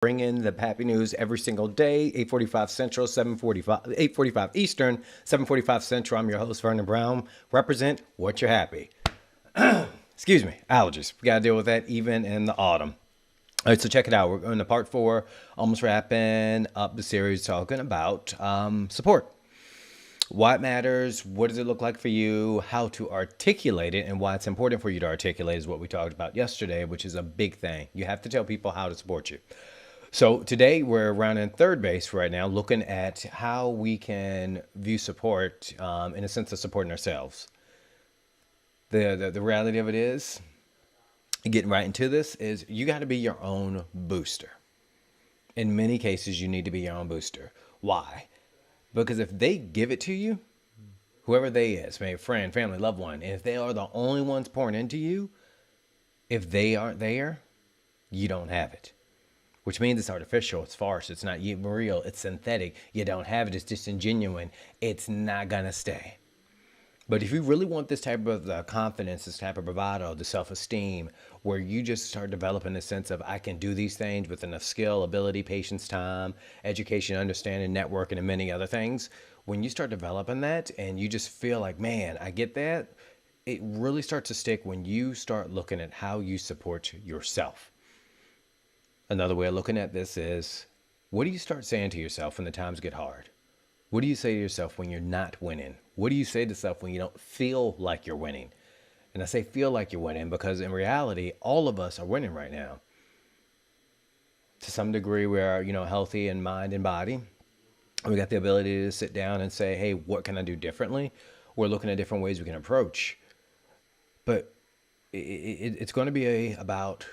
Bring in the happy news every single day, 8:45 Central, 7:45, 8:45 Eastern, 7:45 Central. I'm your host, Vernon Brown. Represent what you're happy. Excuse me, allergies. We got to deal with that even in the autumn. All right, so check it out. We're going to part four, almost wrapping up the series talking about support. Why it matters, what does it look like for you, how to articulate it, and why it's important for you to articulate is what we talked about yesterday, which is a big thing. You have to tell people how to support you. So today we're around in third base right now, looking at how we can view support in a sense of supporting ourselves. The reality of it is, getting right into this, is you got to be your own booster. In many cases, you need to be your own booster. Why? Because if they give it to you, whoever they is, maybe a friend, family, loved one, and if they are the only ones pouring into you, if they aren't there, you don't have it. Which means it's artificial, it's farce, it's not real, it's synthetic. You don't have it, it's disingenuous. It's not gonna stay. But if you really want this type of confidence, this type of bravado, the self-esteem, where you just start developing a sense of I can do these things with enough skill, ability, patience, time, education, understanding, networking, and many other things, when you start developing that and you just feel like, man, I get that, it really starts to stick when you start looking at how you support yourself. Another way of looking at this is, what do you start saying to yourself when the times get hard? What do you say to yourself when you're not winning? What do you say to yourself when you don't feel like you're winning? And I say feel like you're winning because in reality, all of us are winning right now. To some degree, we are, healthy in mind and body. We got the ability to sit down and say, hey, what can I do differently? We're looking at different ways we can approach. But it's going to be about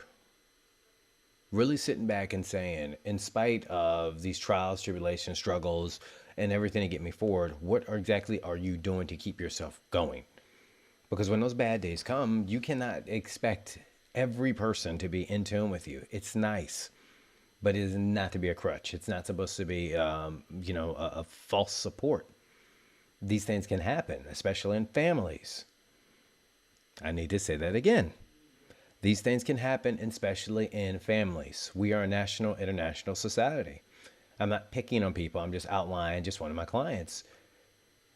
really sitting back and saying, in spite of these trials, tribulations, struggles, and everything to get me forward, what exactly are you doing to keep yourself going? Because when those bad days come, you cannot expect every person to be in tune with you. It's nice, but it is not to be a crutch. It's not supposed to be, a false support. These things can happen, especially in families. I need to say that again. These things can happen, especially in families. We are a national, international society. I'm not picking on people. I'm just outlining just one of my clients.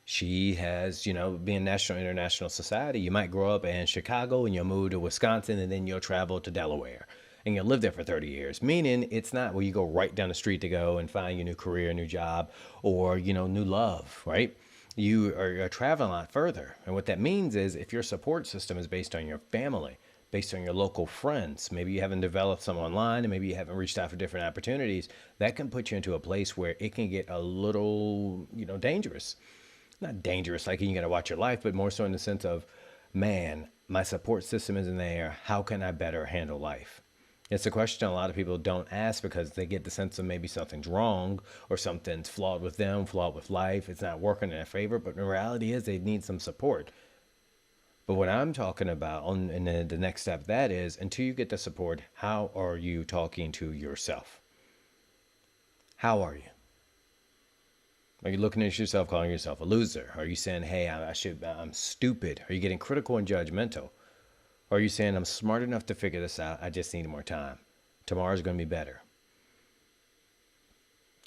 She has, being national, international society, you might grow up in Chicago and you'll move to Wisconsin and then you'll travel to Delaware and you'll live there for 30 years. Meaning it's not where you go right down the street to go and find your new career, new job, or, new love, right? You are traveling a lot further. And what that means is if your support system is based on your family, based on your local friends, maybe you haven't developed some online and maybe you haven't reached out for different opportunities, that can put you into a place where it can get a little, dangerous. Not dangerous like you got to watch your life, but more so in the sense of, man, my support system isn't there. How can I better handle life? It's a question a lot of people don't ask because they get the sense of maybe something's wrong or something's flawed with them, flawed with life. It's not working in their favor, but the reality is they need some support. But what I'm talking about and the next step that is, until you get the support, how are you talking to yourself? How are you? Are you looking at yourself, calling yourself a loser? Are you saying, hey, I'm stupid? Are you getting critical and judgmental? Or are you saying, I'm smart enough to figure this out, I just need more time? Tomorrow's going to be better.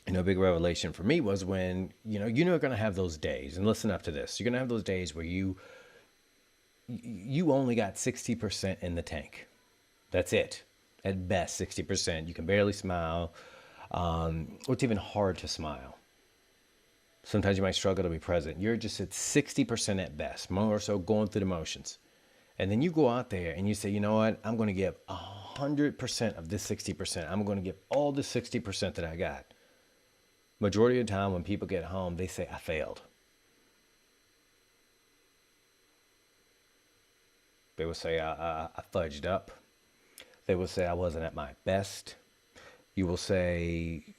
A big revelation for me was when, you're going to have those days, and listen up to this. You're going to have those days where you only got 60% in the tank. That's it. At best, 60%. You can barely smile. It's even hard to smile. Sometimes you might struggle to be present. You're just at 60% at best, more so going through the motions. And then you go out there and you say, you know what? I'm going to give 100% of this 60%. I'm going to give all the 60% that I got. Majority of the time when people get home, they say, I failed. They will say, I fudged up. They will say, I wasn't at my best. You will say,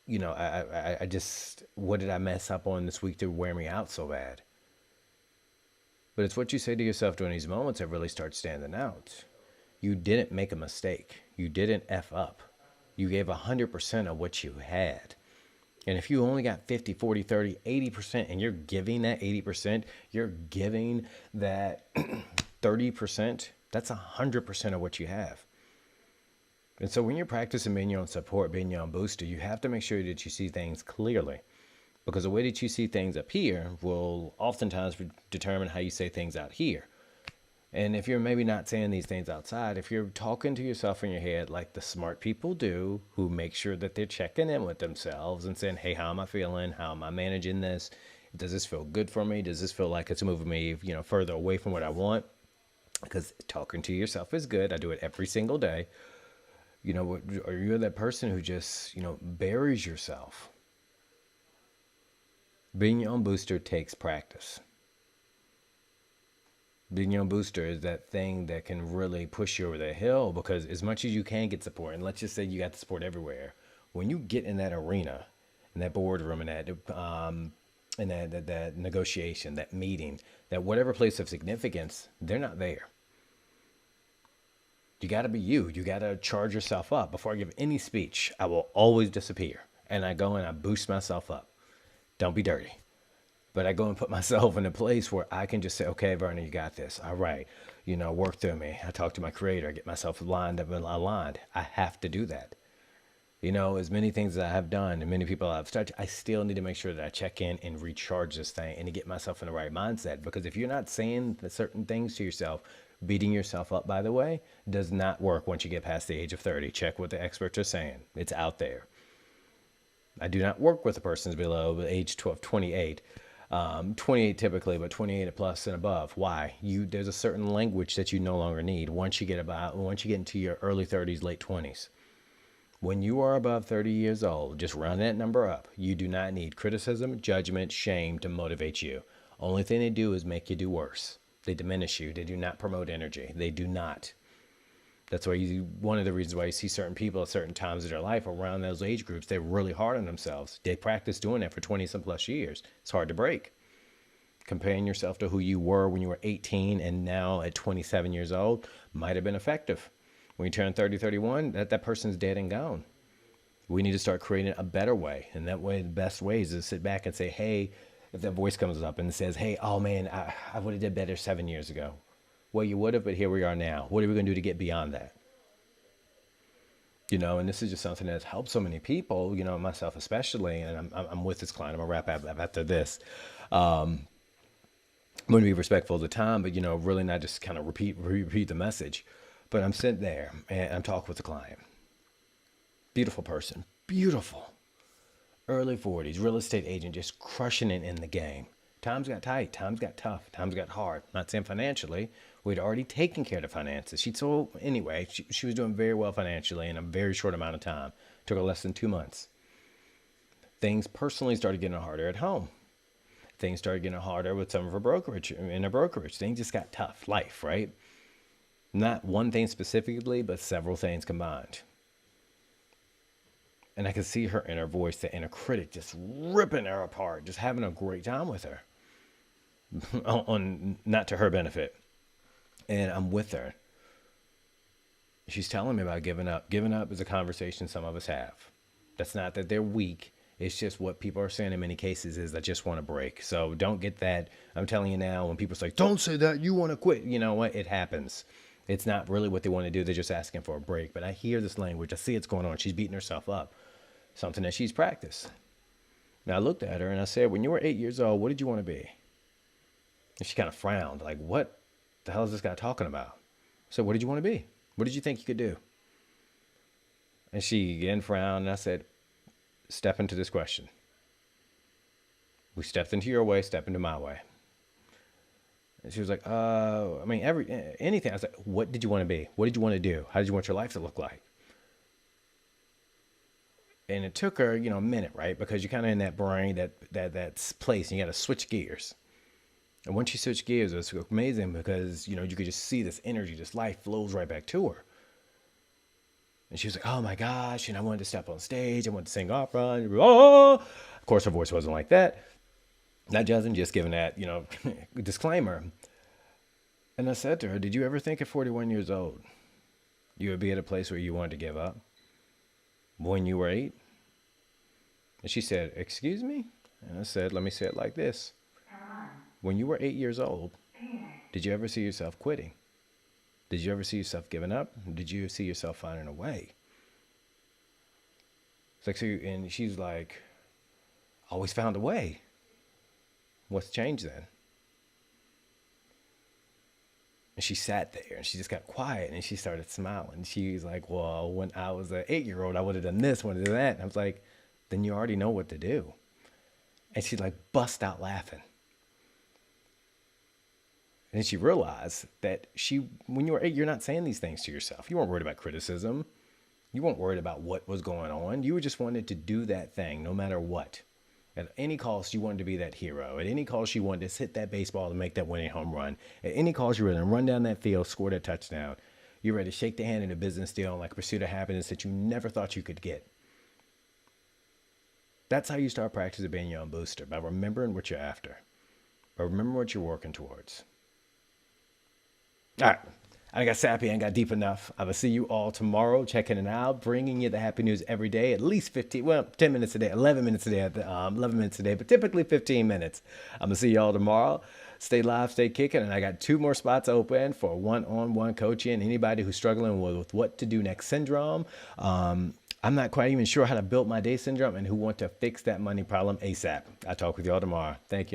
I just, what did I mess up on this week to wear me out so bad? But it's what you say to yourself during these moments that really starts standing out. You didn't make a mistake. You didn't F up. You gave 100% of what you had. And if you only got 50, 40, 30, 80%, and you're giving that 80%, you're giving that 30%, that's 100% of what you have. And so when you're practicing being your own support, being your own booster, you have to make sure that you see things clearly. Because the way that you see things up here will oftentimes determine how you say things out here. And if you're maybe not saying these things outside, if you're talking to yourself in your head like the smart people do, who make sure that they're checking in with themselves and saying, hey, how am I feeling? How am I managing this? Does this feel good for me? Does this feel like it's moving me, further away from what I want? Because talking to yourself is good. I do it every single day. Or you're that person who just, buries yourself. Being your own booster takes practice. Being your own booster is that thing that can really push you over the hill, because as much as you can get support, and let's just say you got the support everywhere, when you get in that arena, in that boardroom, in that negotiation, that meeting, that whatever place of significance, they're not there. You got to be you. You got to charge yourself up. Before I give any speech, I will always disappear. And I go and I boost myself up. Don't be dirty. But I go and put myself in a place where I can just say, okay, Vernon, you got this. All right. Work through me. I talk to my creator. I get myself lined up and aligned. I have to do that. As many things as I have done and many people I've started, I still need to make sure that I check in and recharge this thing and to get myself in the right mindset. Because if you're not saying the certain things to yourself, beating yourself up, by the way, does not work once you get past the age of 30. Check what the experts are saying. It's out there. I do not work with the persons below the age 12, 28. 28 typically, but 28 plus and above. Why? There's a certain language that you no longer need once you get into your early 30s, late 20s. When you are above 30 years old, just round that number up. You do not need criticism, judgment, shame to motivate you. Only thing they do is make you do worse. They diminish you. They do not promote energy. They do not. That's why one of the reasons why you see certain people at certain times of their life around those age groups, they're really hard on themselves. They practice doing that for 20 some plus years. It's hard to break. Comparing yourself to who you were when you were 18 and now at 27 years old might have been effective. When you turn 30, 31, that person's dead and gone. We need to start creating a better way. And that way, the best way is to sit back and say, hey, if that voice comes up and says, hey, oh man, I would have did better 7 years ago. Well, you would have, but here we are now. What are we going to do to get beyond that? And this is just something that's helped so many people, myself especially, and I'm with this client. I'm going to wrap up after this. I'm going to be respectful of the time, but, really not just kind of repeat the message. But I'm sitting there and I'm talking with the client. Beautiful person. Beautiful. Early 40s, real estate agent, just crushing it in the game. Times got tight. Times got tough. Times got hard. Not saying financially. We'd already taken care of the finances. She was doing very well financially in a very short amount of time. Took her less than 2 months. Things personally started getting harder at home. Things started getting harder with some of her brokerage. Things just got tough. Life, right? Not one thing specifically, but several things combined. And I could see her inner voice, the inner critic, just ripping her apart, just having a great time with her, on not to her benefit. And I'm with her. She's telling me about giving up. Giving up is a conversation some of us have. That's not that they're weak. It's just what people are saying in many cases is, I just want to break. So don't get that. I'm telling you now, when people say, don't say that, you want to quit. You know what? It happens. It's not really what they want to do. They're just asking for a break. But I hear this language. I see it's going on. She's beating herself up. Something that she's practiced. Now I looked at her and I said, when you were 8 years old, what did you want to be? And she kind of frowned, like, what the hell is this guy talking about? I said, what did you want to be? What did you think you could do? And she again frowned, and I said, step into this question. We stepped into your way, step into my way. And she was like, anything. I was like, what did you want to be? What did you want to do? How did you want your life to look like? And it took her, a minute, right? Because you're kind of in that brain, that place, and you got to switch gears. And once you switch gears, it's amazing because, you could just see this energy, this life flows right back to her. And she was like, oh my gosh, I wanted to step on stage. I wanted to sing opera. And, oh! Of course, her voice wasn't like that. Not just giving that, disclaimer. And I said to her, did you ever think at 41 years old, you would be at a place where you wanted to give up? When you were 8? And she said, excuse me? And I said, let me say it like this. When you were 8 years old, did you ever see yourself quitting? Did you ever see yourself giving up? Did you see yourself finding a way? It's like, so, and she's like, always found a way. What's changed then? And she sat there and she just got quiet and she started smiling. She's like, well, when I was an 8-year-old, I would have done this, would have done that. And I was like, then you already know what to do. And she like bust out laughing. And then she realized that when you were 8, you're not saying these things to yourself. You weren't worried about criticism. You weren't worried about what was going on. You just wanted to do that thing no matter what. At any cost, you wanted to be that hero. At any cost, you wanted to hit that baseball and make that winning home run. At any cost, you were ready to run down that field, score that touchdown. You're ready to shake the hand in a business deal and like pursue the happiness that you never thought you could get. That's how you start practicing being your own booster, by remembering what you're after, by remembering what you're working towards. All right. I got sappy and got deep enough. I will see you all tomorrow, checking it out, bringing you the happy news every day, at least 10 minutes a day, 11 minutes a day, 11 minutes a day, but typically 15 minutes. I'm going to see you all tomorrow. Stay live, stay kicking, and I got 2 more spots open for one-on-one coaching. Anybody who's struggling with what to do next syndrome. I'm not quite even sure how to build my day syndrome and who want to fix that money problem ASAP. I'll talk with you all tomorrow. Thank you.